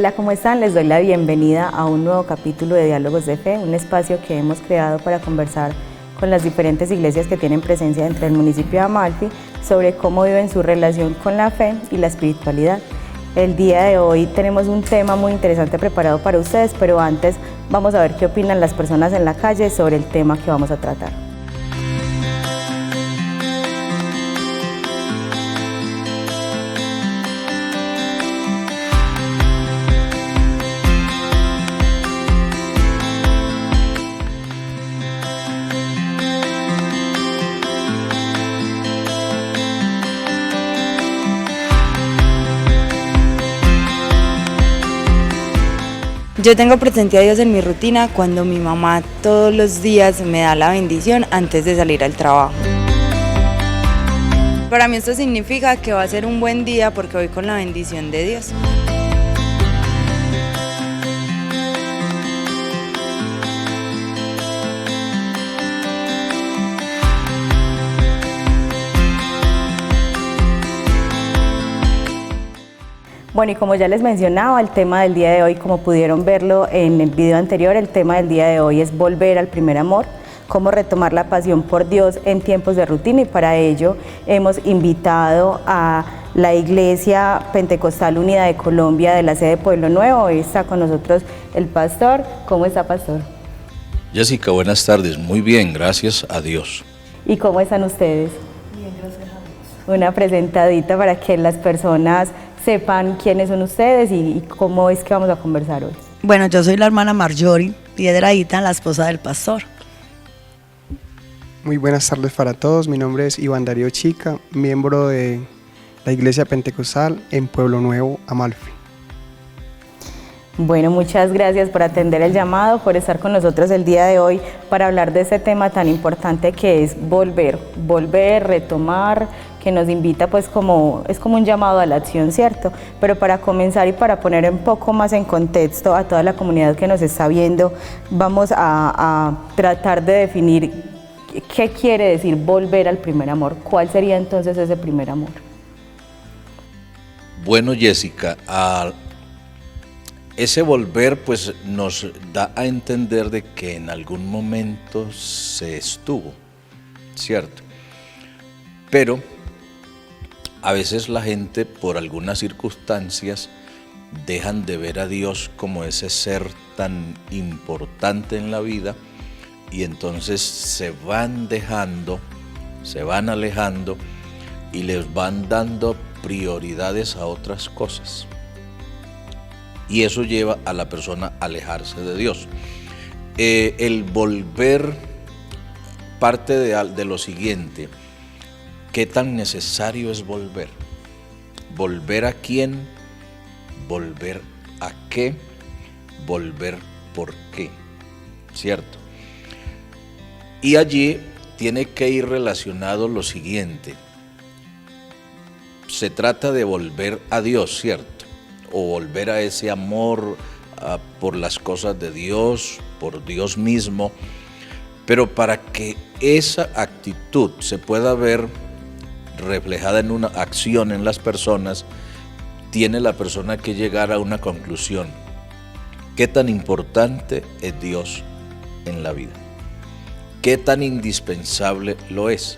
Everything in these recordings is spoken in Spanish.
Hola, ¿cómo están? Les doy la bienvenida a un nuevo capítulo de Diálogos de Fe, un espacio que hemos creado para conversar con las diferentes iglesias que tienen presencia dentro del municipio de Amalfi sobre cómo viven su relación con la fe y la espiritualidad. El día de hoy tenemos un tema muy interesante preparado para ustedes, pero antes vamos a ver qué opinan las personas en la calle sobre el tema que vamos a tratar. Yo tengo presente a Dios en mi rutina cuando mi mamá todos los días me da la bendición antes de salir al trabajo. Para mí esto significa que va a ser un buen día porque voy con la bendición de Dios. Bueno, y como ya les mencionaba, el tema del día de hoy, como pudieron verlo en el video anterior, el tema del día de hoy es volver al primer amor, cómo retomar la pasión por Dios en tiempos de rutina, y para ello hemos invitado a la Iglesia Pentecostal Unida de Colombia de la sede de Pueblo Nuevo. Hoy está con nosotros el pastor. ¿Cómo está, pastor? Jessica, buenas tardes. Muy bien, gracias a Dios. ¿Y cómo están ustedes? Bien, gracias a Dios. Una presentadita para que las personas sepan quiénes son ustedes y cómo es que vamos a conversar hoy. Bueno, yo soy la hermana Marjorie Piedrahíta, la esposa del pastor. Muy buenas tardes para todos, mi nombre es Iván Darío Chica, miembro de la Iglesia Pentecostal en Pueblo Nuevo, Amalfi. Bueno, muchas gracias por atender el llamado, por estar con nosotros el día de hoy para hablar de este tema tan importante que es volver, retomar, que nos invita pues es como un llamado a la acción, ¿cierto? Pero para comenzar y para poner un poco más en contexto a toda la comunidad que nos está viendo, vamos a tratar de definir qué quiere decir volver al primer amor. ¿Cuál sería entonces ese primer amor? Bueno, Jessica, ese volver pues nos da a entender de que en algún momento se estuvo, ¿cierto? Pero a veces la gente por algunas circunstancias dejan de ver a Dios como ese ser tan importante en la vida y entonces se van dejando, se van alejando y les van dando prioridades a otras cosas. Y eso lleva a la persona a alejarse de Dios. El volver parte de lo siguiente: ¿qué tan necesario es volver? ¿Volver a quién? ¿Volver a qué? ¿Volver por qué? ¿Cierto? Y allí tiene que ir relacionado lo siguiente. Se trata de volver a Dios, ¿cierto? O volver a ese amor por las cosas de Dios, por Dios mismo. Pero para que esa actitud se pueda ver reflejada en una acción en las personas, tiene la persona que llegar a una conclusión. ¿Qué tan importante es Dios en la vida? ¿Qué tan indispensable lo es?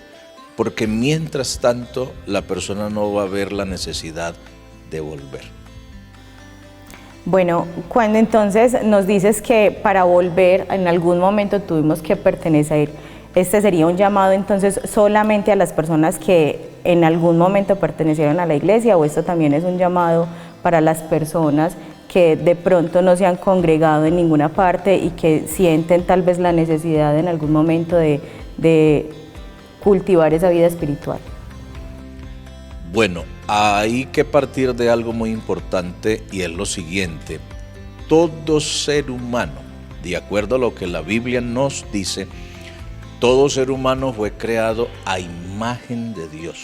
Porque mientras tanto la persona no va a ver la necesidad de volver. Bueno, cuando entonces nos dices que para volver en algún momento tuvimos que pertenecer, este sería un llamado entonces solamente a las personas que en algún momento pertenecieron a la iglesia, o esto también es un llamado para las personas que de pronto no se han congregado en ninguna parte y que sienten tal vez la necesidad en algún momento de cultivar esa vida espiritual. Bueno, hay que partir de algo muy importante y es lo siguiente: todo ser humano, de acuerdo a lo que la Biblia nos dice, todo ser humano fue creado a imagen de Dios.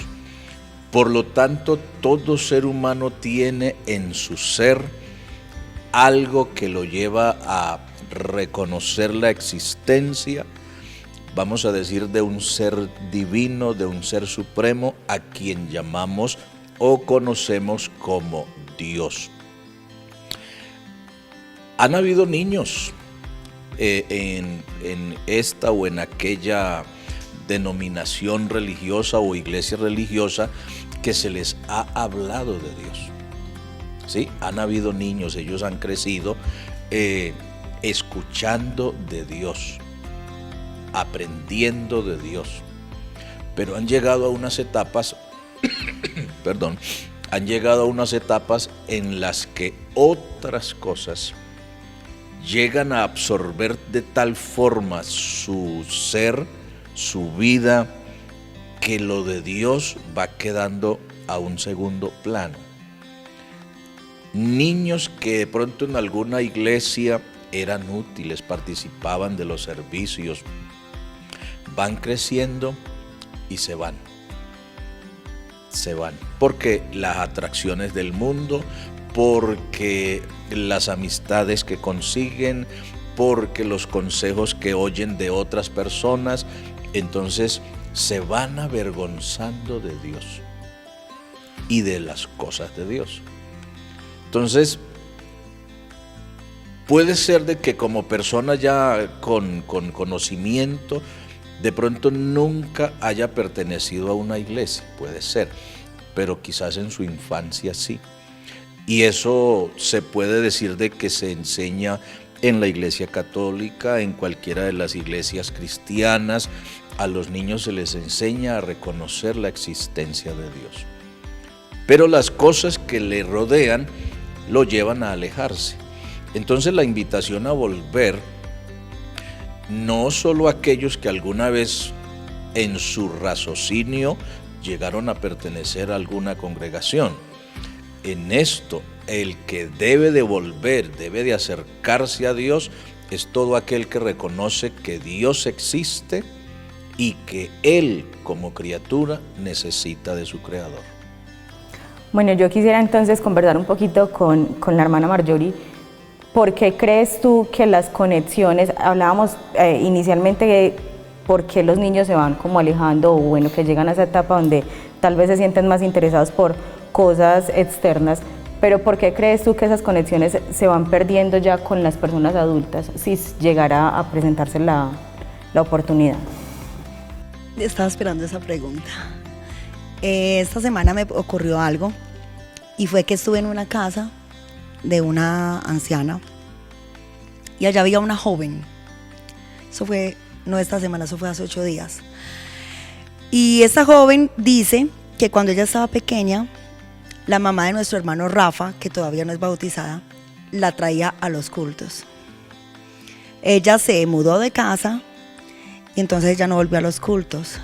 Por lo tanto, todo ser humano tiene en su ser algo que lo lleva a reconocer la existencia, vamos a decir, de un ser divino, de un ser supremo, a quien llamamos o conocemos como Dios. Han habido niños en esta o en aquella denominación religiosa o iglesia religiosa que se les ha hablado de Dios. ¿Sí? Han habido niños, ellos han crecido escuchando de Dios, aprendiendo de Dios, pero han llegado a unas etapas, perdón, han llegado a unas etapas en las que otras cosas llegan a absorber de tal forma su ser, su vida, que lo de Dios va quedando a un segundo plano. Niños que de pronto en alguna iglesia eran útiles, participaban de los servicios, van creciendo y se van. Se van porque las atracciones del mundo, porque las amistades que consiguen, porque los consejos que oyen de otras personas, entonces se van avergonzando de Dios y de las cosas de Dios. Entonces, puede ser de que como persona ya con conocimiento, de pronto nunca haya pertenecido a una iglesia, puede ser, pero quizás en su infancia sí. Y eso se puede decir de que se enseña en la iglesia católica, en cualquiera de las iglesias cristianas. A los niños se les enseña a reconocer la existencia de Dios. Pero las cosas que le rodean lo llevan a alejarse. Entonces la invitación a volver, no solo a aquellos que alguna vez en su raciocinio llegaron a pertenecer a alguna congregación. En esto, el que debe de volver, debe de acercarse a Dios, es todo aquel que reconoce que Dios existe y que él como criatura necesita de su Creador. Bueno, yo quisiera entonces conversar un poquito con la hermana Marjorie. ¿Por qué crees tú que las conexiones, hablábamos inicialmente de por qué los niños se van como alejando, o bueno, que llegan a esa etapa donde tal vez se sienten más interesados por cosas externas, pero por qué crees tú que esas conexiones se van perdiendo ya con las personas adultas si llegara a presentarse la oportunidad? Estaba esperando esa pregunta. Esta semana me ocurrió algo y fue que estuve en una casa de una anciana y allá había una joven. Eso fue, no esta semana, eso fue hace 8 días. Y esta joven dice que cuando ella estaba pequeña, la mamá de nuestro hermano Rafa, que todavía no es bautizada, la traía a los cultos. Ella se mudó de casa y entonces ella no volvió a los cultos.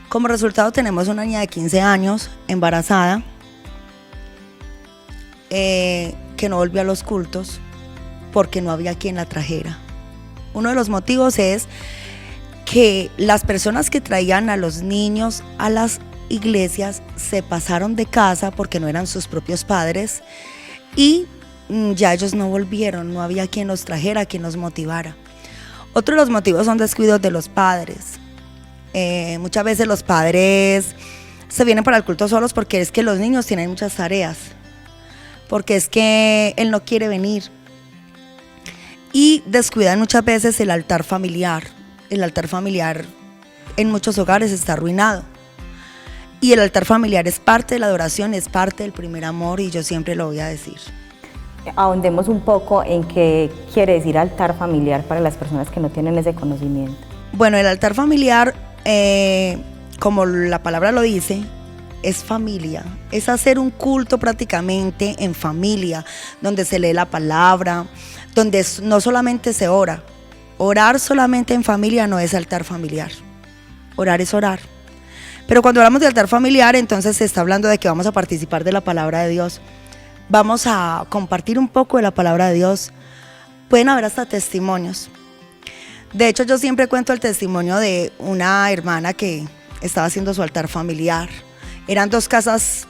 Como resultado tenemos una niña de 15 años embarazada que no volvió a los cultos porque no había quien la trajera. Uno de los motivos es que las personas que traían a los niños a las iglesias se pasaron de casa porque no eran sus propios padres y ya ellos no volvieron, no había quien los trajera, quien los motivara. Otro de los motivos son descuidos de los padres. Muchas veces los padres se vienen para el culto solos porque es que los niños tienen muchas tareas, porque es que él no quiere venir y descuidan muchas veces el altar familiar. El altar familiar en muchos hogares está arruinado y el altar familiar es parte de la adoración, es parte del primer amor y yo siempre lo voy a decir. Ahondemos un poco en qué quiere decir altar familiar para las personas que no tienen ese conocimiento. Bueno, el altar familiar, como la palabra lo dice, es familia, es hacer un culto prácticamente en familia, donde se lee la palabra, donde no solamente se ora. Orar solamente en familia no es altar familiar, orar es orar. Pero cuando hablamos de altar familiar, entonces se está hablando de que vamos a participar de la palabra de Dios, vamos a compartir un poco de la palabra de Dios. Pueden haber hasta testimonios. De hecho, yo siempre cuento el testimonio de una hermana que estaba haciendo su altar familiar. Eran 2 casas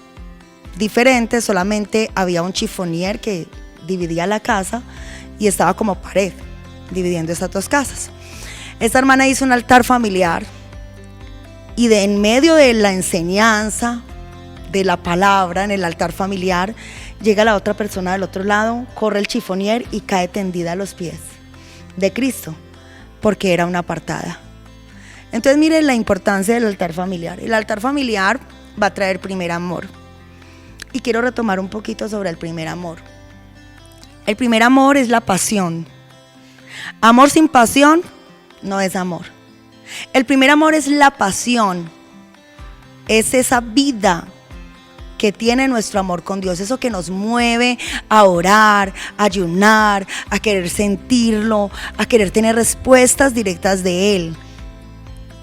diferentes, solamente había un chifonier que dividía la casa y estaba como pared, dividiendo estas 2 casas. Esta hermana hizo un altar familiar y en medio de la enseñanza de la palabra en el altar familiar, llega la otra persona del otro lado, corre el chifonier y cae tendida a los pies de Cristo, porque era una apartada. Entonces miren la importancia del altar familiar. El altar familiar va a traer primer amor. Y quiero retomar un poquito sobre el primer amor. El primer amor es la pasión. Amor sin pasión no es amor. El primer amor es la pasión. Es esa vida que tiene nuestro amor con Dios, eso que nos mueve a orar, a ayunar, a querer sentirlo, a querer tener respuestas directas de Él.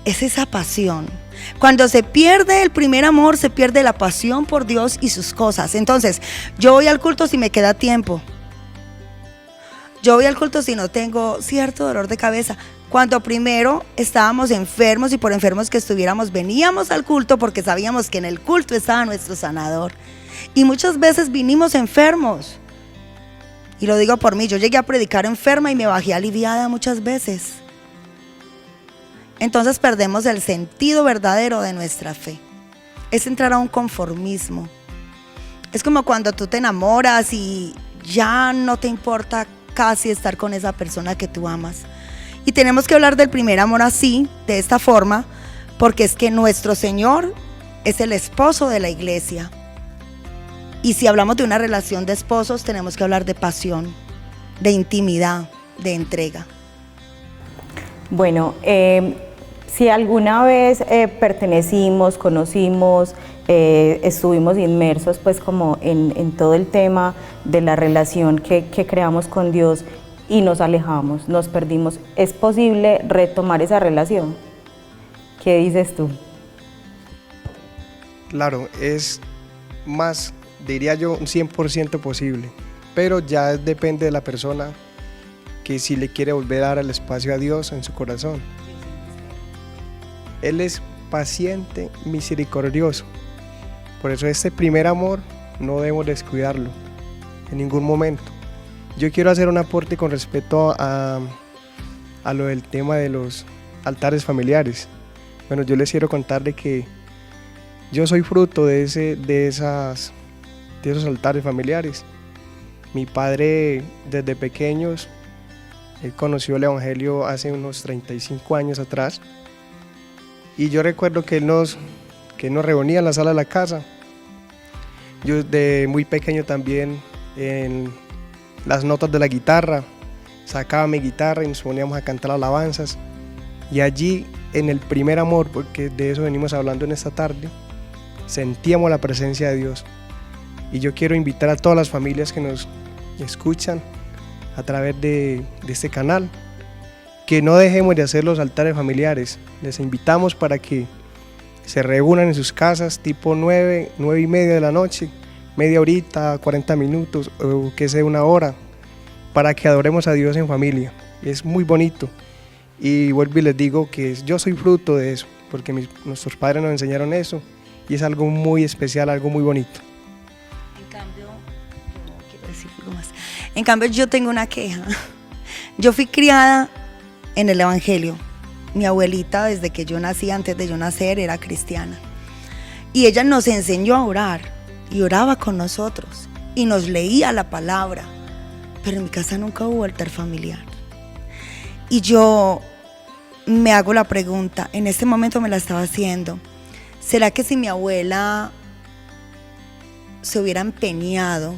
Es esa pasión. Cuando se pierde el primer amor, se pierde la pasión por Dios y sus cosas. Entonces, yo voy al culto si me queda tiempo. Yo voy al culto si no tengo cierto dolor de cabeza. Cuando primero estábamos enfermos y por enfermos que estuviéramos, veníamos al culto porque sabíamos que en el culto estaba nuestro sanador. Y muchas veces vinimos enfermos. Y lo digo por mí, yo llegué a predicar enferma y me bajé aliviada muchas veces. Entonces perdemos el sentido verdadero de nuestra fe. Es entrar a un conformismo. Es como cuando tú te enamoras y ya no te importa casi estar con esa persona que tú amas. Y tenemos que hablar del primer amor así, de esta forma, porque es que nuestro Señor es el esposo de la iglesia. Y si hablamos de una relación de esposos, tenemos que hablar de pasión, de intimidad, de entrega. Bueno, si alguna vez pertenecimos, conocimos, estuvimos inmersos pues como en todo el tema de la relación que creamos con Dios y nos alejamos, nos perdimos, ¿es posible retomar esa relación? ¿Qué dices tú? Claro, es más, diría yo, un 100% posible, pero ya depende de la persona que si le quiere volver a dar el espacio a Dios en su corazón. Él es paciente, misericordioso. Por eso este primer amor no debemos descuidarlo en ningún momento. Yo quiero hacer un aporte con respecto a lo del tema de los altares familiares. Bueno, yo les quiero contar de que yo soy fruto de esos altares familiares. Mi padre desde pequeños, él conoció el evangelio hace unos 35 años atrás. Y yo recuerdo que él nos reunía en la sala de la casa. Yo de muy pequeño también en las notas de la guitarra, sacaba mi guitarra y nos poníamos a cantar alabanzas. Y allí en el primer amor, porque de eso venimos hablando en esta tarde, sentíamos la presencia de Dios. Y yo quiero invitar a todas las familias que nos escuchan a través de este canal, que no dejemos de hacer los altares familiares. Les invitamos para que se reúnan en sus casas tipo 9:30 de la noche, media horita, 40 minutos o que sea una hora, para que adoremos a Dios en familia. Es muy bonito y vuelvo y les digo que yo soy fruto de eso, porque nuestros padres nos enseñaron eso y es algo muy especial, algo muy bonito. En cambio yo tengo una queja. Yo fui criada en el evangelio. Mi abuelita, desde que yo nací, antes de yo nacer, era cristiana. Y ella nos enseñó a orar y oraba con nosotros y nos leía la palabra. Pero en mi casa nunca hubo altar familiar. Y yo me hago la pregunta, en este momento me la estaba haciendo, ¿será que si mi abuela se hubiera empeñado,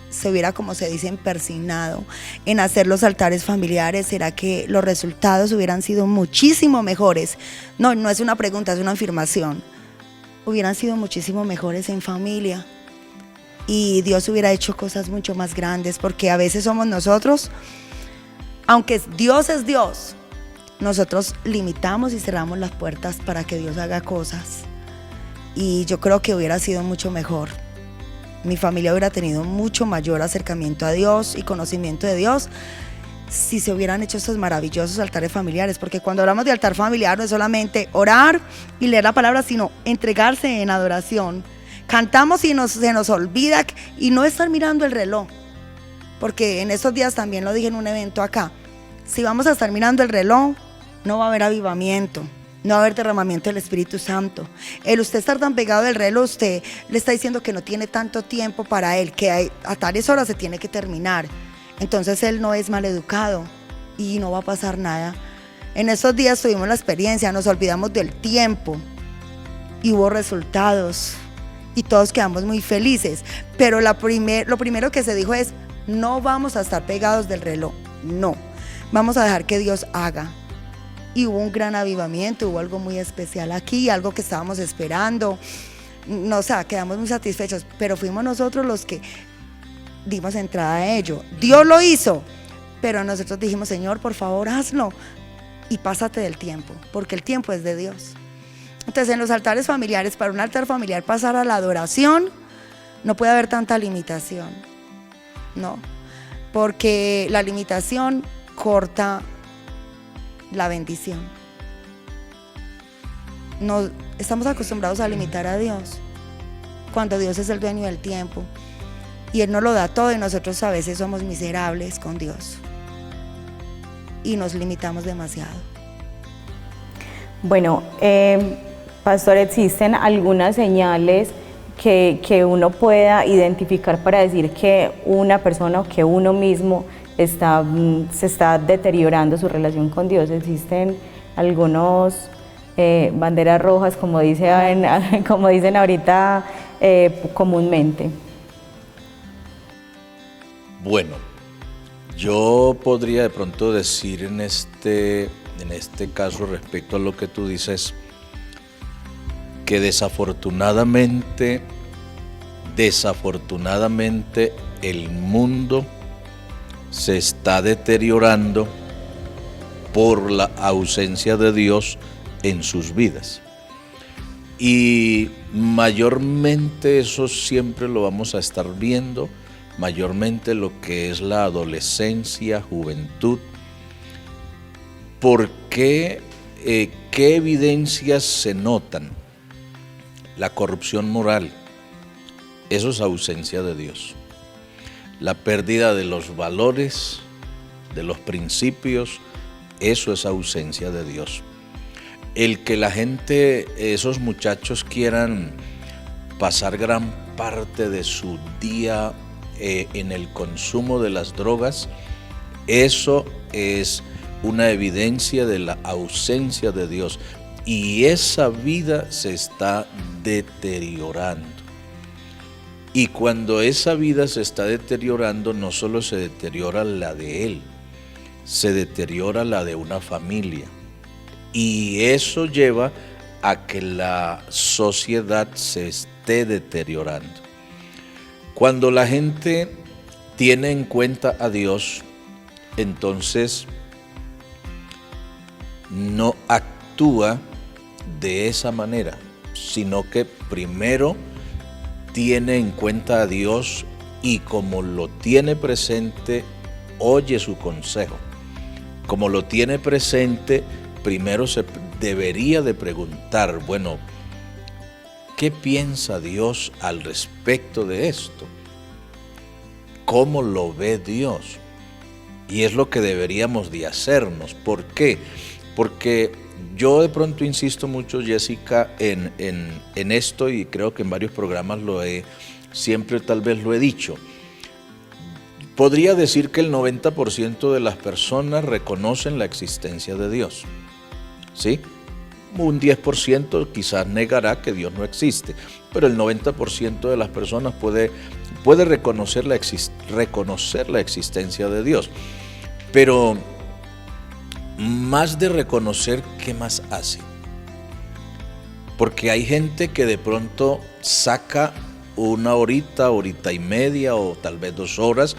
se hubiera, como se dice, empersinado en hacer los altares familiares, será que los resultados hubieran sido muchísimo mejores? No, no es una pregunta, es una afirmación. Hubieran sido muchísimo mejores en familia y Dios hubiera hecho cosas mucho más grandes, porque a veces somos nosotros, aunque Dios es Dios, nosotros limitamos y cerramos las puertas para que Dios haga cosas, y yo creo que hubiera sido mucho mejor. Mi familia hubiera tenido mucho mayor acercamiento a Dios y conocimiento de Dios si se hubieran hecho estos maravillosos altares familiares, porque cuando hablamos de altar familiar no es solamente orar y leer la palabra, sino entregarse en adoración. Cantamos y se nos olvida y no estar mirando el reloj, porque en estos días también lo dije en un evento acá, si vamos a estar mirando el reloj no va a haber avivamiento, no va a haber derramamiento del Espíritu Santo. El usted estar tan pegado del reloj, usted le está diciendo que no tiene tanto tiempo para él, que a tales horas se tiene que terminar. Entonces él no es maleducado y no va a pasar nada. En esos días tuvimos la experiencia, nos olvidamos del tiempo y hubo resultados y todos quedamos muy felices. Pero lo primero que se dijo es, no vamos a estar pegados del reloj, no, vamos a dejar que Dios haga. Y hubo un gran avivamiento, hubo algo muy especial aquí, algo que estábamos esperando. No, o sea, quedamos muy satisfechos, pero fuimos nosotros los que dimos entrada a ello. Dios lo hizo, pero nosotros dijimos, Señor, por favor, hazlo y pásate del tiempo, porque el tiempo es de Dios. Entonces, en los altares familiares, para un altar familiar pasar a la adoración, no puede haber tanta limitación, ¿no? Porque la limitación corta la bendición. No estamos acostumbrados a limitar a Dios cuando Dios es el dueño del tiempo y Él nos lo da todo y nosotros a veces somos miserables con Dios y nos limitamos demasiado. Bueno, pastor, ¿existen algunas señales que uno pueda identificar para decir que una persona o que uno mismo se está deteriorando su relación con Dios? ¿Existen algunos banderas rojas, como dicen ahorita comúnmente? Bueno, yo podría de pronto decir en este caso respecto a lo que tú dices, que desafortunadamente el mundo se está deteriorando por la ausencia de Dios en sus vidas. Y mayormente eso siempre lo vamos a estar viendo, mayormente lo que es la adolescencia, juventud. ¿Por qué? ¿Qué evidencias se notan? La corrupción moral, eso es ausencia de Dios. La pérdida de los valores, de los principios, eso es ausencia de Dios. El que la gente, esos muchachos quieran pasar gran parte de su día en el consumo de las drogas, eso es una evidencia de la ausencia de Dios. Y esa vida se está deteriorando. Y cuando esa vida se está deteriorando, no solo se deteriora la de él, se deteriora la de una familia. Y eso lleva a que la sociedad se esté deteriorando. Cuando la gente tiene en cuenta a Dios, entonces no actúa de esa manera, sino que primero tiene en cuenta a Dios y como lo tiene presente, oye su consejo. Como lo tiene presente, primero se debería de preguntar, bueno, ¿qué piensa Dios al respecto de esto? ¿Cómo lo ve Dios? Y es lo que deberíamos de hacernos. ¿Por qué? Porque yo de pronto insisto mucho, Jessica, en esto, y creo que en varios programas siempre tal vez lo he dicho. Podría decir que el 90% de las personas reconocen la existencia de Dios, ¿sí? Un 10% quizás negará que Dios no existe, pero el 90% de las personas puede reconocer la existencia de Dios. Pero más de reconocer, ¿qué más hace? Porque hay gente que de pronto saca una horita y media o tal vez 2 horas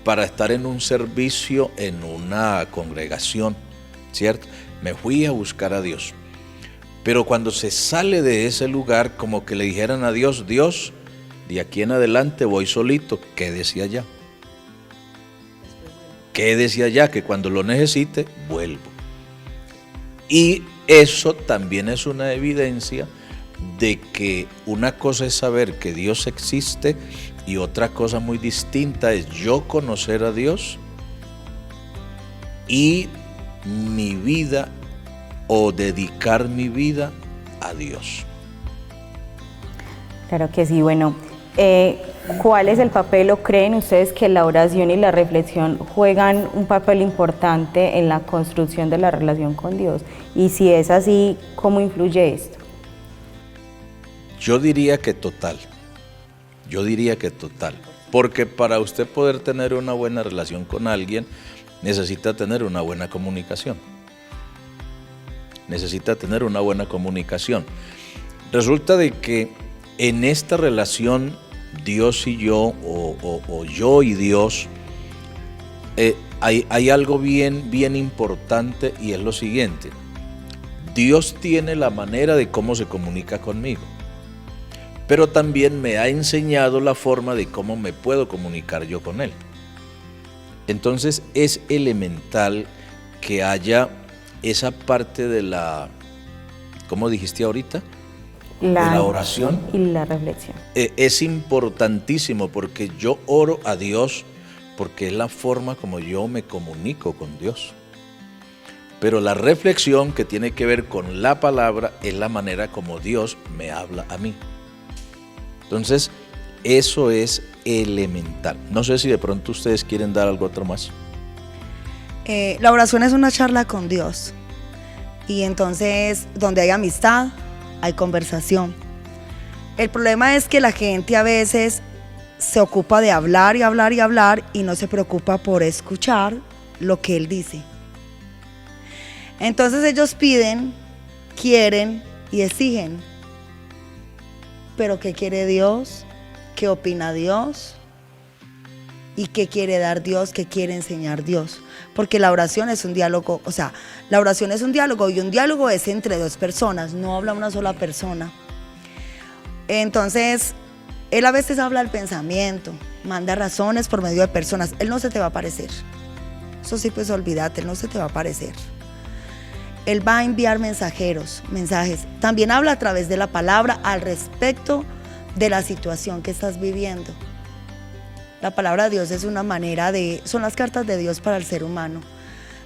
para estar en un servicio en una congregación, ¿cierto? Me fui a buscar a Dios. Pero cuando se sale de ese lugar, como que le dijeran a Dios, Dios, de aquí en adelante voy solito, quédese allá. Quédese allá, que cuando lo necesite, vuelvo. Y eso también es una evidencia de que una cosa es saber que Dios existe y otra cosa muy distinta es yo conocer a Dios y mi vida o dedicar mi vida a Dios. Claro que sí, bueno, ¿cuál es el papel o creen ustedes que la oración y la reflexión juegan un papel importante en la construcción de la relación con Dios? Y si es así, ¿cómo influye esto? Yo diría que total, porque para usted poder tener una buena relación con alguien, necesita tener una buena comunicación. Resulta de que en esta relación, Dios y yo, o yo y Dios, hay algo bien importante, y es lo siguiente. Dios tiene la manera de cómo se comunica conmigo, pero también me ha enseñado la forma de cómo me puedo comunicar yo con Él. Entonces es elemental que haya esa parte de la, ¿cómo dijiste ahorita? De la oración y la reflexión. Es importantísimo, porque yo oro a Dios porque es la forma como yo me comunico con Dios. Pero la reflexión, que tiene que ver con la palabra, es la manera como Dios me habla a mí. Entonces, eso es elemental. No sé si de pronto ustedes quieren dar algo otro más. La oración es una charla con Dios. Y entonces, donde hay amistad, hay conversación. El problema es que la gente a veces se ocupa de hablar y hablar y hablar y no se preocupa por escuchar lo que Él dice. Entonces ellos piden, quieren y exigen. Pero ¿qué quiere Dios? ¿Qué opina Dios? ¿Y qué quiere dar Dios? ¿Qué quiere enseñar Dios? Porque la oración es un diálogo, la oración es un diálogo, y un diálogo es entre dos personas, no habla una sola persona. Entonces, Él a veces habla al pensamiento, manda razones por medio de personas. Él no se te va a aparecer. Eso sí, pues olvídate, Él no se te va a aparecer. Él va a enviar mensajes. También habla a través de la palabra al respecto de la situación que estás viviendo. La palabra de Dios es una manera son las cartas de Dios para el ser humano.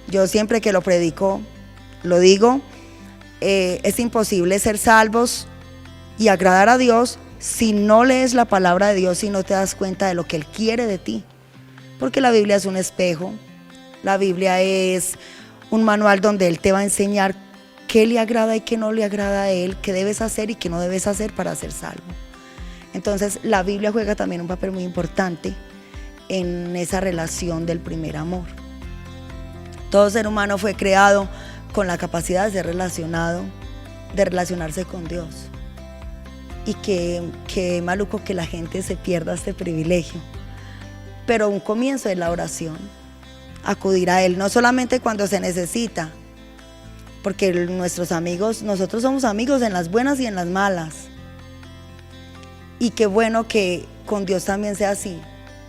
Yo siempre que lo predico, lo digo, es imposible ser salvos y agradar a Dios si no lees la palabra de Dios y no te das cuenta de lo que Él quiere de ti. Porque la Biblia es un espejo, la Biblia es un manual donde Él te va a enseñar qué le agrada y qué no le agrada a Él, qué debes hacer y qué no debes hacer para ser salvo. Entonces la Biblia juega también un papel muy importante en esa relación del primer amor. Todo ser humano fue creado con la capacidad de ser relacionado, de relacionarse con Dios. Y qué maluco que la gente se pierda este privilegio. Pero un comienzo es la oración. Acudir a Él, no solamente cuando se necesita, porque nuestros amigos, nosotros somos amigos en las buenas y en las malas. Y qué bueno que con Dios también sea así,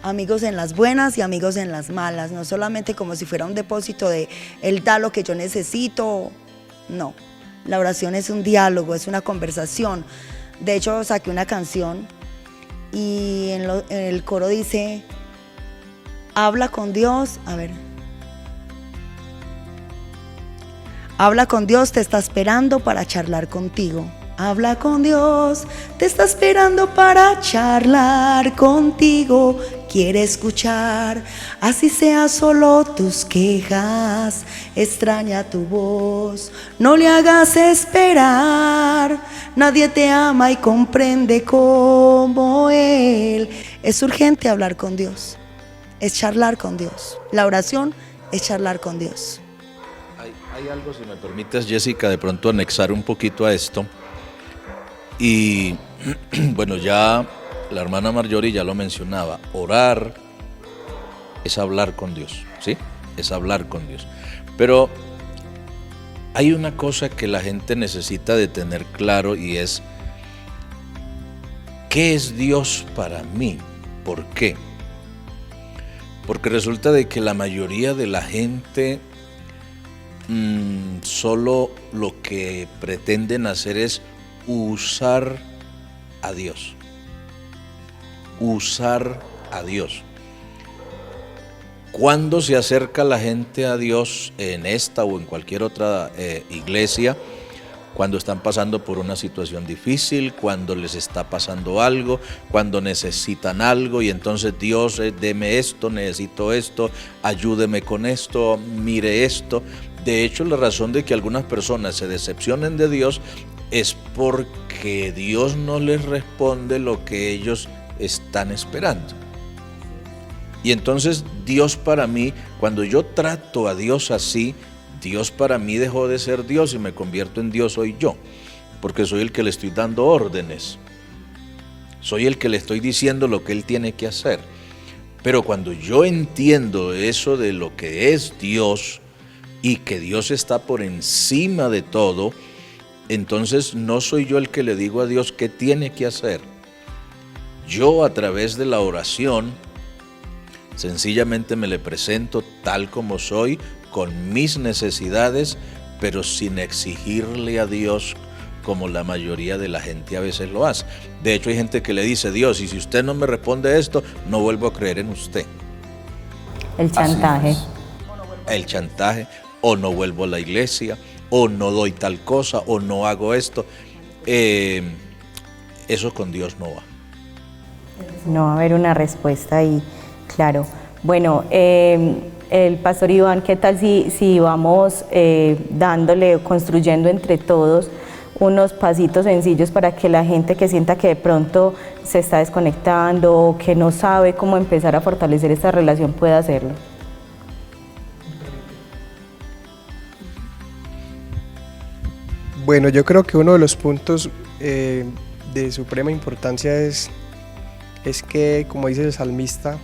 amigos en las buenas y amigos en las malas, no solamente como si fuera un depósito de Él da lo que yo necesito. No, la oración es un diálogo, es una conversación. De hecho, saqué una canción y en el coro dice: habla con Dios, habla con Dios, te está esperando para charlar contigo. Habla con Dios, te está esperando para charlar contigo. Quiere escuchar, así sea solo tus quejas. Extraña tu voz, no le hagas esperar. Nadie te ama y comprende como Él. Es urgente hablar con Dios, es charlar con Dios. La oración es charlar con Dios. Hay algo, si me permites, Jessica, de pronto anexar un poquito a esto. Y bueno, ya la hermana Marjorie ya lo mencionaba, orar es hablar con Dios, ¿sí? Es hablar con Dios. Pero hay una cosa que la gente necesita de tener claro, y es: ¿qué es Dios para mí? ¿Por qué? Porque resulta de que la mayoría de la gente solo lo que pretenden hacer es usar a Dios. Usar a Dios. Cuando se acerca la gente a Dios en esta o en cualquier otra iglesia, cuando están pasando por una situación difícil, cuando les está pasando algo, cuando necesitan algo y entonces Dios, deme esto, necesito esto, ayúdeme con esto, mire esto. De hecho, la razón de que algunas personas se decepcionen de Dios es porque Dios no les responde lo que ellos están esperando. Y entonces Dios para mí, cuando yo trato a Dios así, Dios para mí dejó de ser Dios y me convierto en Dios soy yo, porque soy el que le estoy dando órdenes, soy el que le estoy diciendo lo que Él tiene que hacer. Pero cuando yo entiendo eso de lo que es Dios y que Dios está por encima de todo, entonces no soy yo el que le digo a Dios qué tiene que hacer. Yo a través de la oración sencillamente me le presento tal como soy, con mis necesidades, pero sin exigirle a Dios como la mayoría de la gente a veces lo hace. De hecho, hay gente que le dice, Dios, y si usted no me responde esto, no vuelvo a creer en usted. El chantaje. El chantaje, o no vuelvo a la iglesia, o no doy tal cosa, o no hago esto. Eso con Dios no va. No va a haber una respuesta ahí, claro. Bueno, el pastor Iván, ¿qué tal si vamos dándole, construyendo entre todos unos pasitos sencillos para que la gente que sienta que de pronto se está desconectando o que no sabe cómo empezar a fortalecer esta relación pueda hacerlo? Bueno, yo creo que uno de los puntos de suprema importancia es que, como dice el salmista,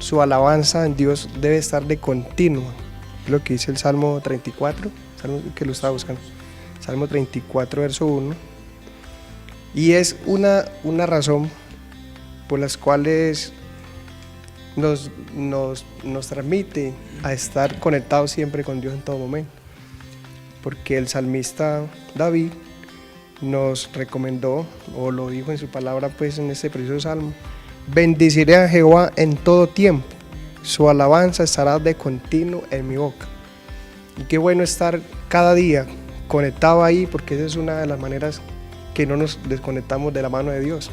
su alabanza en Dios debe estar de continuo. Es lo que dice el Salmo 34, Salmo que lo estaba buscando. Salmo 34, verso 1. Y es una razón por las cuales nos transmite a estar conectados siempre con Dios en todo momento. Porque el salmista David nos recomendó, o lo dijo en su palabra, pues en este precioso salmo: bendeciré a Jehová en todo tiempo, su alabanza estará de continuo en mi boca. Y qué bueno estar cada día conectado ahí, porque esa es una de las maneras que no nos desconectamos de la mano de Dios,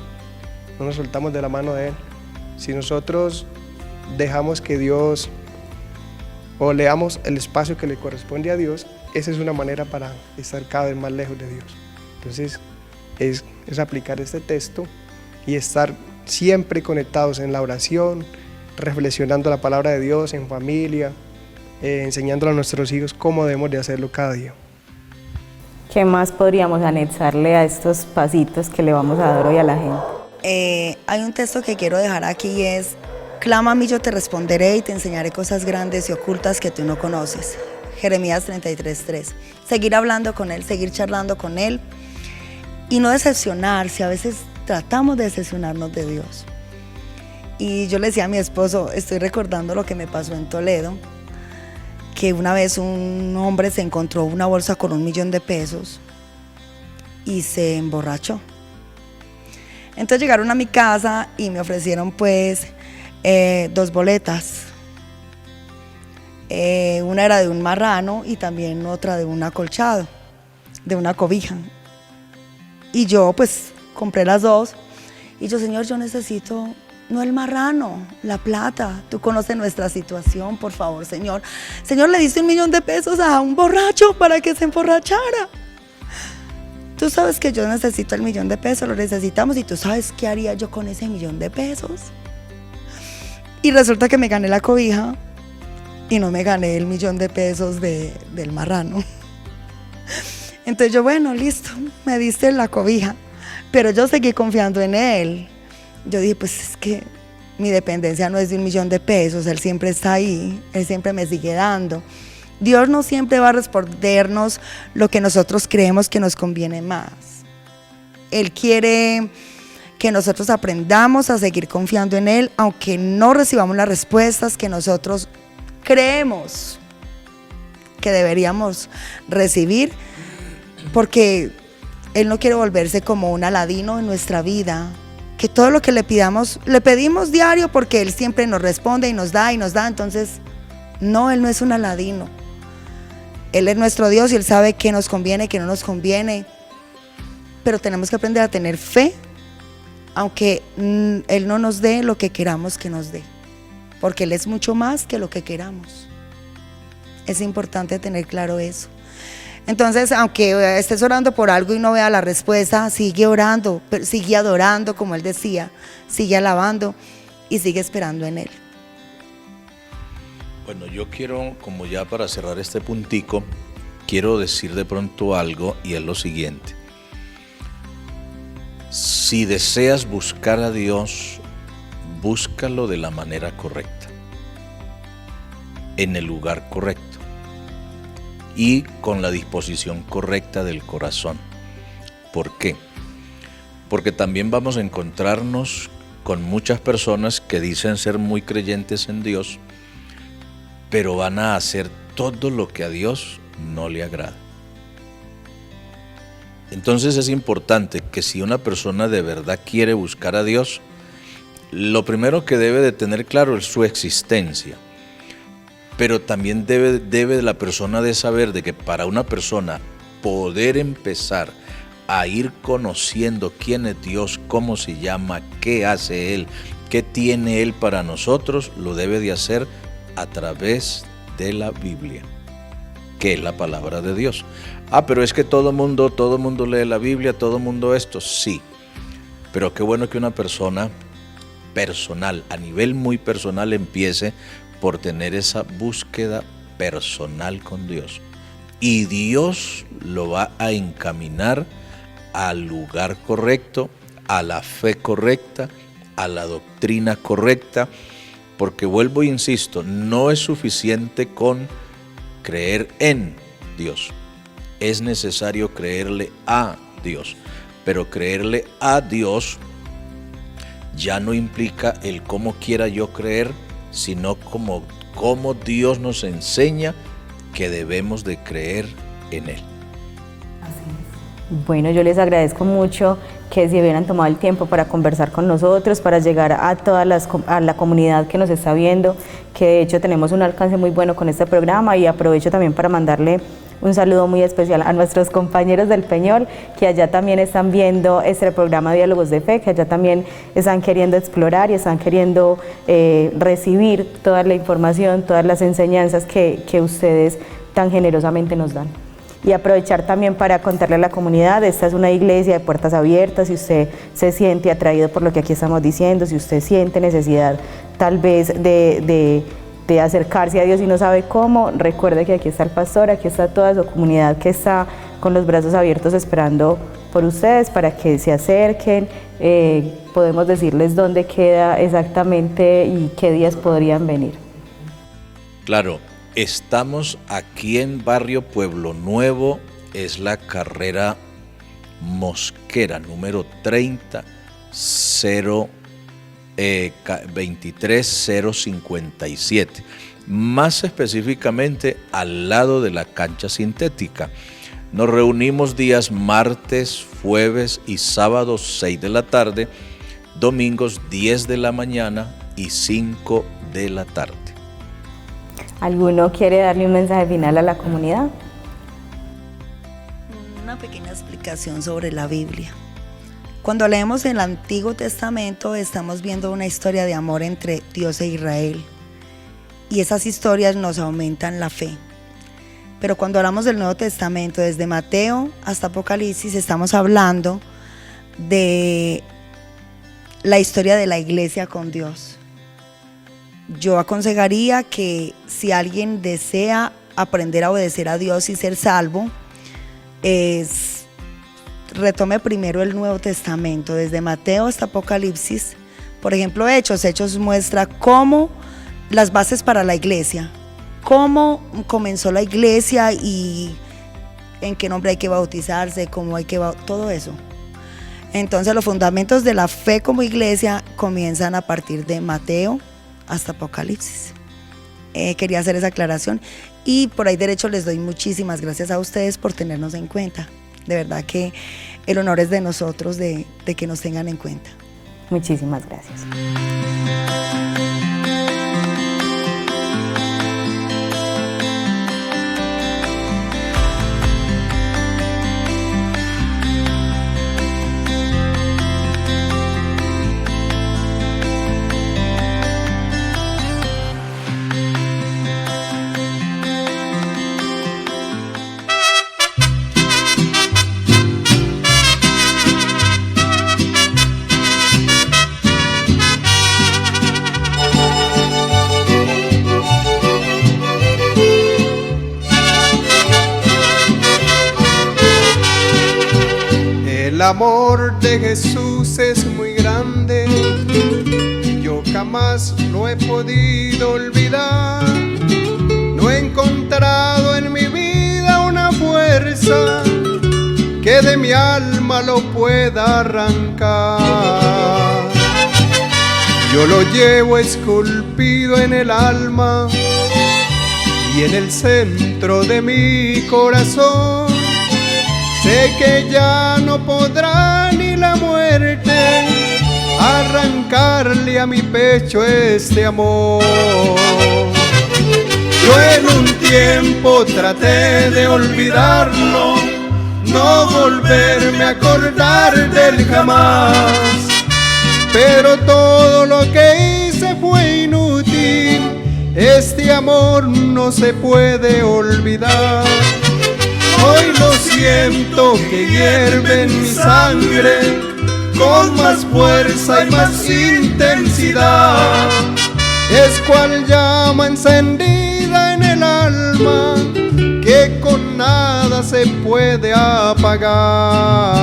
no nos soltamos de la mano de Él. Si nosotros dejamos que Dios, o le damos el espacio que le corresponde a Dios, esa es una manera para estar cada vez más lejos de Dios. Entonces es aplicar este texto y estar siempre conectados en la oración, reflexionando la palabra de Dios en familia, enseñándole a nuestros hijos cómo debemos de hacerlo cada día. ¿Qué más podríamos anexarle a estos pasitos que le vamos a dar hoy a la gente? Hay un texto que quiero dejar aquí, es: clama a mí, yo te responderé y te enseñaré cosas grandes y ocultas que tú no conoces. Jeremías 33:3. Seguir hablando con Él, seguir charlando con Él y no decepcionarse. A veces tratamos de decepcionarnos de Dios. Y yo le decía a mi esposo, estoy recordando lo que me pasó en Toledo, que una vez un hombre se encontró una bolsa con $1.000.000 de pesos y se emborrachó. Entonces llegaron a mi casa y me ofrecieron pues 2 boletas. Una era de un marrano y también otra de un acolchado, de una cobija. Y yo pues compré las 2 y yo: Señor, yo necesito no el marrano, la plata. Tú conoces nuestra situación, por favor, Señor. Señor, le diste $1.000.000 de pesos a un borracho para que se emborrachara. Tú sabes que yo necesito el $1.000.000 de pesos, lo necesitamos, y tú sabes qué haría yo con ese $1.000.000 de pesos. Y resulta que me gané la cobija y no me gané el $1.000.000 de pesos del marrano. Entonces yo, bueno, listo, me diste la cobija, pero yo seguí confiando en Él. Yo dije, pues es que mi dependencia no es de $1.000.000 de pesos, Él siempre está ahí, Él siempre me sigue dando. Dios no siempre va a respondernos lo que nosotros creemos que nos conviene más. Él quiere que nosotros aprendamos a seguir confiando en Él, aunque no recibamos las respuestas que nosotros creemos que deberíamos recibir, porque Él no quiere volverse como un Aladino en nuestra vida, que todo lo que le pidamos, le pedimos diario porque Él siempre nos responde y nos da, entonces no, Él no es un Aladino. Él es nuestro Dios y Él sabe qué nos conviene, qué no nos conviene, pero tenemos que aprender a tener fe, aunque Él no nos dé lo que queramos que nos dé, porque Él es mucho más que lo que queramos. Es importante tener claro eso. Entonces, aunque estés orando por algo y no vea la respuesta, sigue orando, sigue adorando, como Él decía, sigue alabando y sigue esperando en Él. Bueno, yo quiero, como ya para cerrar este puntico, quiero decir de pronto algo, y es lo siguiente. Si deseas buscar a Dios, búscalo de la manera correcta, en el lugar correcto y con la disposición correcta del corazón. ¿Por qué? Porque también vamos a encontrarnos con muchas personas que dicen ser muy creyentes en Dios, pero van a hacer todo lo que a Dios no le agrada. Entonces es importante que si una persona de verdad quiere buscar a Dios, lo primero que debe de tener claro es su existencia. Pero también debe la persona de saber de que para una persona poder empezar a ir conociendo quién es Dios, cómo se llama, qué hace Él, qué tiene Él para nosotros, lo debe de hacer a través de la Biblia, que es la palabra de Dios. Pero es que todo mundo lee la Biblia, todo mundo esto, sí. Pero qué bueno que una persona personal, a nivel muy personal, empiece por tener esa búsqueda personal con Dios. Y Dios lo va a encaminar al lugar correcto, a la fe correcta, a la doctrina correcta, porque vuelvo e insisto, no es suficiente con creer en Dios. Es necesario creerle a Dios, pero creerle a Dios ya no implica el cómo quiera yo creer, sino como Dios nos enseña que debemos de creer en Él. Bueno, yo les agradezco mucho que se hubieran tomado el tiempo para conversar con nosotros, para llegar a a la comunidad que nos está viendo, que de hecho tenemos un alcance muy bueno con este programa, y aprovecho también para mandarle un saludo muy especial a nuestros compañeros del Peñol, que allá también están viendo este programa Diálogos de Fe, que allá también están queriendo explorar y están queriendo recibir toda la información, todas las enseñanzas que ustedes tan generosamente nos dan. Y aprovechar también para contarle a la comunidad, esta es una iglesia de puertas abiertas. Si usted se siente atraído por lo que aquí estamos diciendo, si usted siente necesidad tal vez de acercarse a Dios y no sabe cómo, recuerde que aquí está el pastor, aquí está toda su comunidad que está con los brazos abiertos esperando por ustedes para que se acerquen. Podemos decirles dónde queda exactamente y qué días podrían venir. Claro. Estamos aquí en Barrio Pueblo Nuevo, es la carrera Mosquera, número 23057, más específicamente al lado de la cancha sintética. Nos reunimos días martes, jueves y sábados 6 de la tarde, domingos 10 de la mañana y 5 de la tarde. ¿Alguno quiere darle un mensaje final a la comunidad? Una pequeña explicación sobre la Biblia. Cuando leemos el Antiguo Testamento, estamos viendo una historia de amor entre Dios e Israel. Y esas historias nos aumentan la fe. Pero cuando hablamos del Nuevo Testamento, desde Mateo hasta Apocalipsis, estamos hablando de la historia de la iglesia con Dios. Yo aconsejaría que si alguien desea aprender a obedecer a Dios y ser salvo, retome primero el Nuevo Testamento, desde Mateo hasta Apocalipsis. Por ejemplo, Hechos muestra cómo las bases para la iglesia, cómo comenzó la iglesia y en qué nombre hay que bautizarse, cómo hay que todo eso. Entonces los fundamentos de la fe como iglesia comienzan a partir de Mateo hasta Apocalipsis. Quería hacer esa aclaración y por ahí derecho les doy muchísimas gracias a ustedes por tenernos en cuenta. De verdad que el honor es de nosotros de que nos tengan en cuenta. Muchísimas gracias. El amor de Jesús es muy grande, yo jamás lo he podido olvidar. No he encontrado en mi vida una fuerza que de mi alma lo pueda arrancar. Yo lo llevo esculpido en el alma y en el centro de mi corazón. Sé que ya no podrá ni la muerte arrancarle a mi pecho este amor. Yo en un tiempo traté de olvidarlo, no volverme a acordar de él jamás, pero todo lo que hice fue inútil, este amor no se puede olvidar. Hoy lo siento que hierve en mi sangre con más fuerza y más intensidad. Es cual llama encendida en el alma que con nada se puede apagar.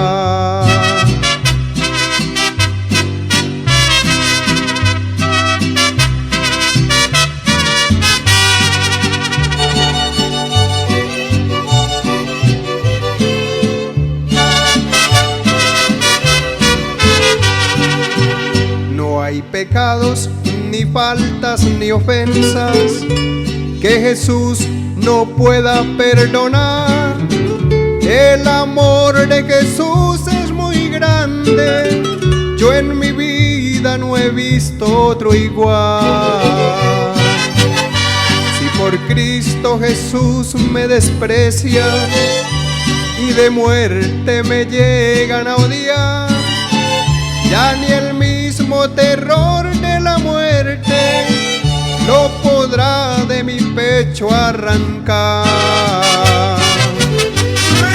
Hay pecados, ni faltas, ni ofensas que Jesús no pueda perdonar. El amor de Jesús es muy grande, yo en mi vida no he visto otro igual. Si por Cristo Jesús me desprecian y de muerte me llegan a odiar, ya ni el mismo terror de la muerte lo podrá de mi pecho arrancar.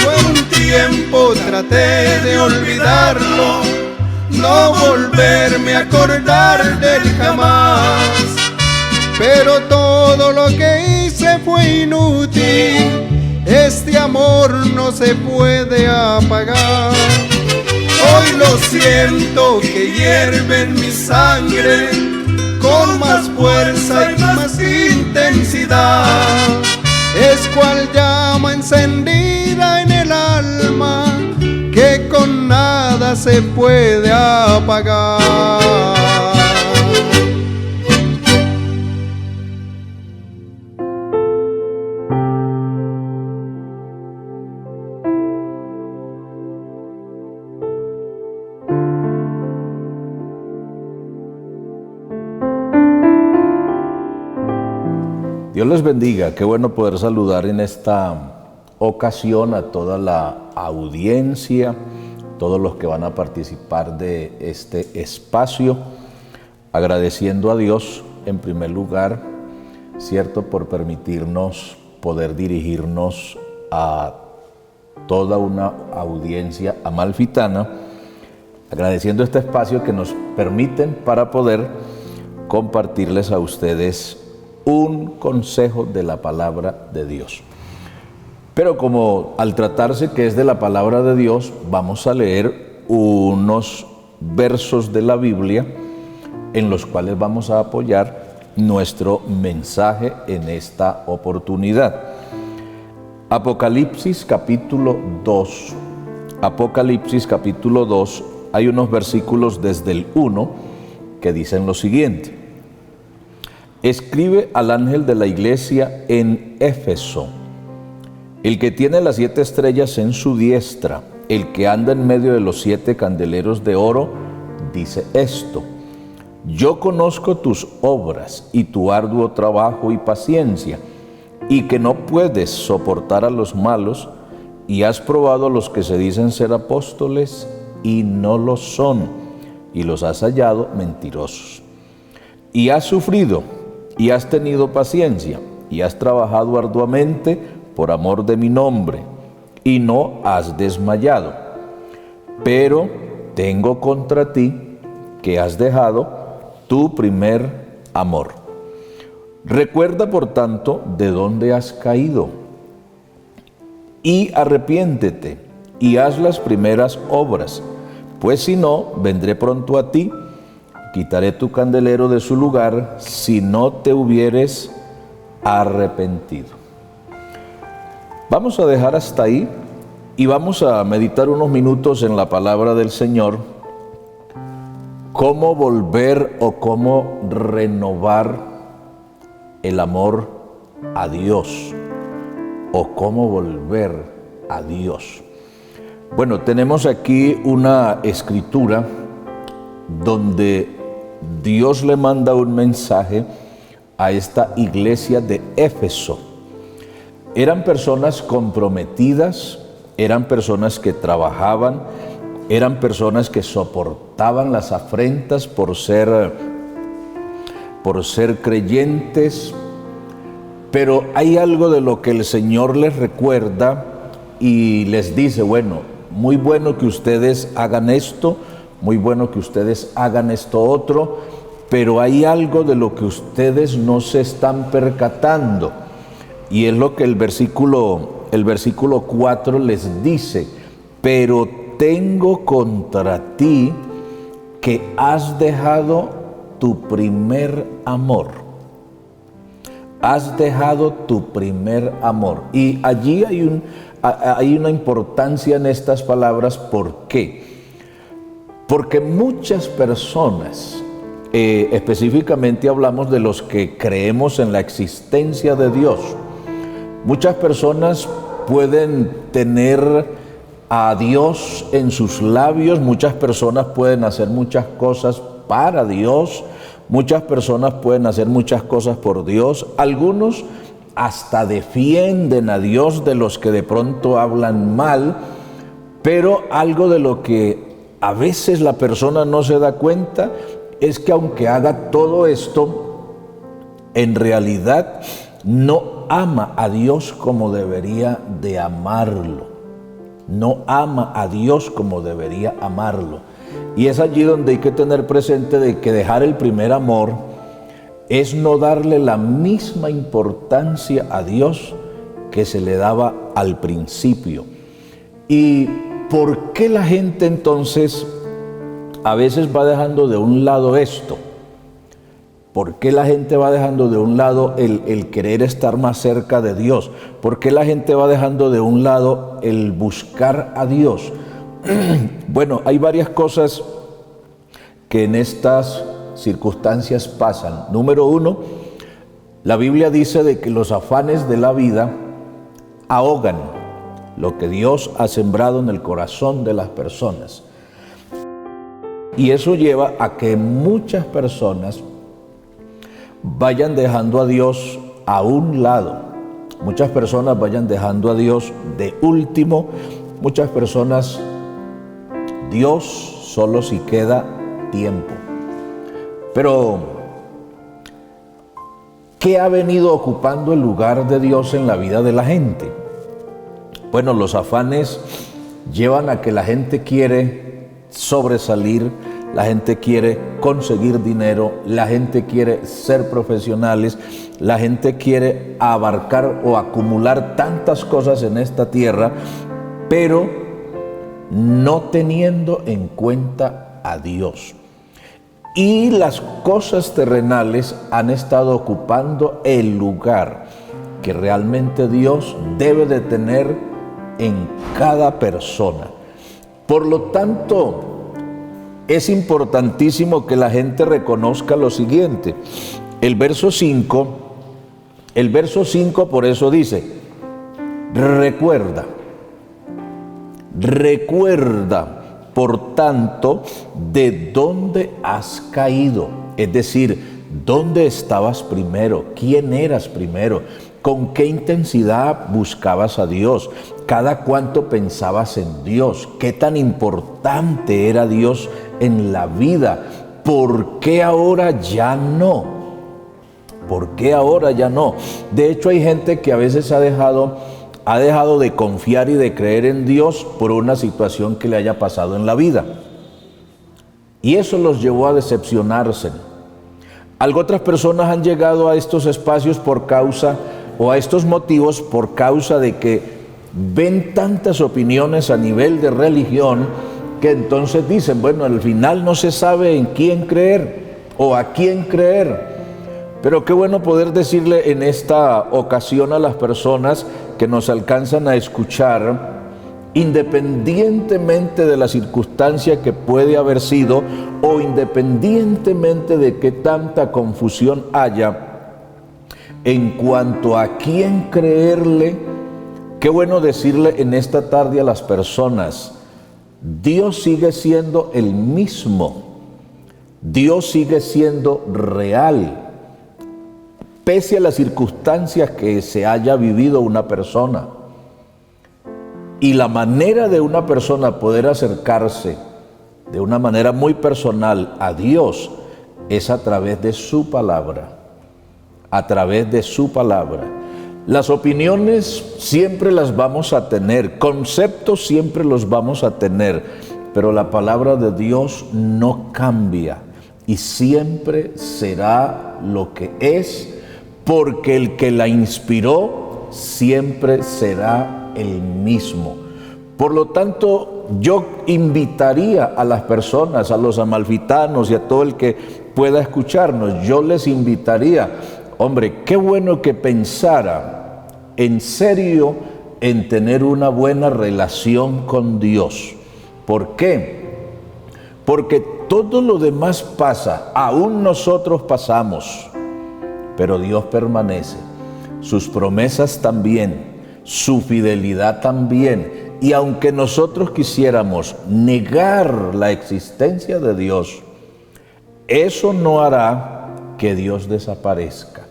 Yo en un tiempo traté de olvidarlo, no volverme a acordar de él jamás, pero todo lo que hice fue inútil, este amor no se puede apagar. Hoy lo siento que hierve en mi sangre con más fuerza y más intensidad. Es cual llama encendida en el alma que con nada se puede apagar. Dios les bendiga, qué bueno poder saludar en esta ocasión a toda la audiencia, todos los que van a participar de este espacio, agradeciendo a Dios en primer lugar, cierto, por permitirnos poder dirigirnos a toda una audiencia amalfitana, agradeciendo este espacio que nos permiten para poder compartirles a ustedes un consejo de la palabra de Dios. Pero como al tratarse que es de la palabra de Dios, vamos a leer unos versos de la Biblia en los cuales vamos a apoyar nuestro mensaje en esta oportunidad. Apocalipsis capítulo 2. Apocalipsis capítulo 2, hay unos versículos desde el 1 que dicen lo siguiente. Escribe al ángel de la iglesia en Éfeso, el que tiene las 7 estrellas en su diestra, el que anda en medio de los 7 candeleros de oro, dice esto: yo conozco tus obras y tu arduo trabajo y paciencia, y que no puedes soportar a los malos, y has probado a los que se dicen ser apóstoles y no lo son, y los has hallado mentirosos. Y has sufrido, y has tenido paciencia, y has trabajado arduamente por amor de mi nombre, y no has desmayado. Pero tengo contra ti que has dejado tu primer amor. Recuerda, por tanto, de dónde has caído, y arrepiéntete, y haz las primeras obras, pues si no, vendré pronto a ti, quitaré tu candelero de su lugar, si no te hubieres arrepentido. Vamos a dejar hasta ahí y vamos a meditar unos minutos en la palabra del Señor. Cómo volver o cómo renovar el amor a Dios, o cómo volver a Dios. Bueno, tenemos aquí una escritura donde Dios le manda un mensaje a esta iglesia de Éfeso. Eran personas comprometidas, eran personas que trabajaban, eran personas que soportaban las afrentas por ser creyentes, pero hay algo de lo que el Señor les recuerda y les dice: bueno, muy bueno que ustedes hagan esto, muy bueno que ustedes hagan esto otro, pero hay algo de lo que ustedes no se están percatando, y es lo que el versículo 4 les dice: pero tengo contra ti que has dejado tu primer amor. Has dejado tu primer amor. Y allí hay una importancia en estas palabras. ¿Por qué? Porque muchas personas, específicamente hablamos de los que creemos en la existencia de Dios, muchas personas pueden tener a Dios en sus labios, muchas personas pueden hacer muchas cosas para Dios, muchas personas pueden hacer muchas cosas por Dios, algunos hasta defienden a Dios de los que de pronto hablan mal, pero algo de lo que a veces la persona no se da cuenta es que aunque haga todo esto, en realidad no ama a Dios como debería de amarlo. No ama a Dios como debería amarlo. Y es allí donde hay que tener presente de que dejar el primer amor es no darle la misma importancia a Dios que se le daba al principio. ¿Y por qué la gente entonces a veces va dejando de un lado esto? ¿Por qué la gente va dejando de un lado el querer estar más cerca de Dios? ¿Por qué la gente va dejando de un lado el buscar a Dios? Bueno, hay varias cosas que en estas circunstancias pasan. Número uno, la Biblia dice de que los afanes de la vida ahogan lo que Dios ha sembrado en el corazón de las personas. Y eso lleva a que muchas personas vayan dejando a Dios a un lado. Muchas personas vayan dejando a Dios de último. Muchas personas, Dios solo si queda tiempo. Pero, ¿qué ha venido ocupando el lugar de Dios en la vida de la gente? Bueno, los afanes llevan a que la gente quiere sobresalir, la gente quiere conseguir dinero, la gente quiere ser profesionales, la gente quiere abarcar o acumular tantas cosas en esta tierra, pero no teniendo en cuenta a Dios. Y las cosas terrenales han estado ocupando el lugar que realmente Dios debe de tener en cada persona. Por lo tanto, es importantísimo que la gente reconozca lo siguiente. El verso 5 por eso dice: recuerda, Por tanto, ¿de dónde has caído? Es decir, ¿dónde estabas primero? ¿Quién eras primero? ¿Con qué intensidad buscabas a Dios? ¿Cada cuánto pensabas en Dios? ¿Qué tan importante era Dios en la vida? ¿Por qué ahora ya no? ¿Por qué ahora ya no? De hecho, hay gente que a veces ha dejado de confiar y de creer en Dios por una situación que le haya pasado en la vida. Y eso los llevó a decepcionarse. Otras personas han llegado a estos espacios a estos motivos por causa de que ven tantas opiniones a nivel de religión que entonces dicen, bueno, al final no se sabe en quién creer o a quién creer. Pero qué bueno poder decirle en esta ocasión a las personas que nos alcanzan a escuchar, independientemente de la circunstancia que puede haber sido o independientemente de qué tanta confusión haya en cuanto a quién creerle, qué bueno decirle en esta tarde a las personas, Dios sigue siendo el mismo, Dios sigue siendo real, pese a las circunstancias que se haya vivido una persona. Y la manera de una persona poder acercarse de una manera muy personal a Dios es a través de su palabra, a través de su palabra. Las opiniones siempre las vamos a tener, conceptos siempre los vamos a tener, pero la palabra de Dios no cambia y siempre será lo que es, porque el que la inspiró siempre será el mismo. Por lo tanto, yo invitaría a las personas, a los amalfitanos y a todo el que pueda escucharnos, yo les invitaría, hombre, qué bueno que pensara en serio en tener una buena relación con Dios. ¿Por qué? Porque todo lo demás pasa, aún nosotros pasamos, pero Dios permanece, sus promesas también, su fidelidad también. Y aunque nosotros quisiéramos negar la existencia de Dios, eso no hará que Dios desaparezca.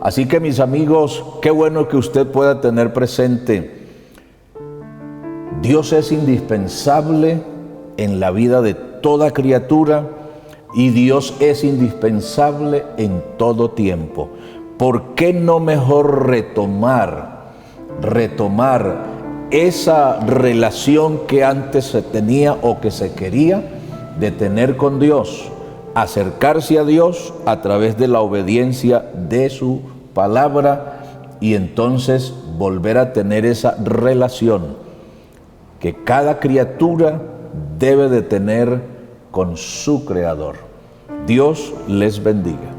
Así que, mis amigos, qué bueno que usted pueda tener presente, Dios es indispensable en la vida de toda criatura y Dios es indispensable en todo tiempo. ¿Por qué no mejor retomar esa relación que antes se tenía o que se quería de tener con Dios, acercarse a Dios a través de la obediencia de su palabra y entonces volver a tener esa relación que cada criatura debe de tener con su Creador? Dios les bendiga.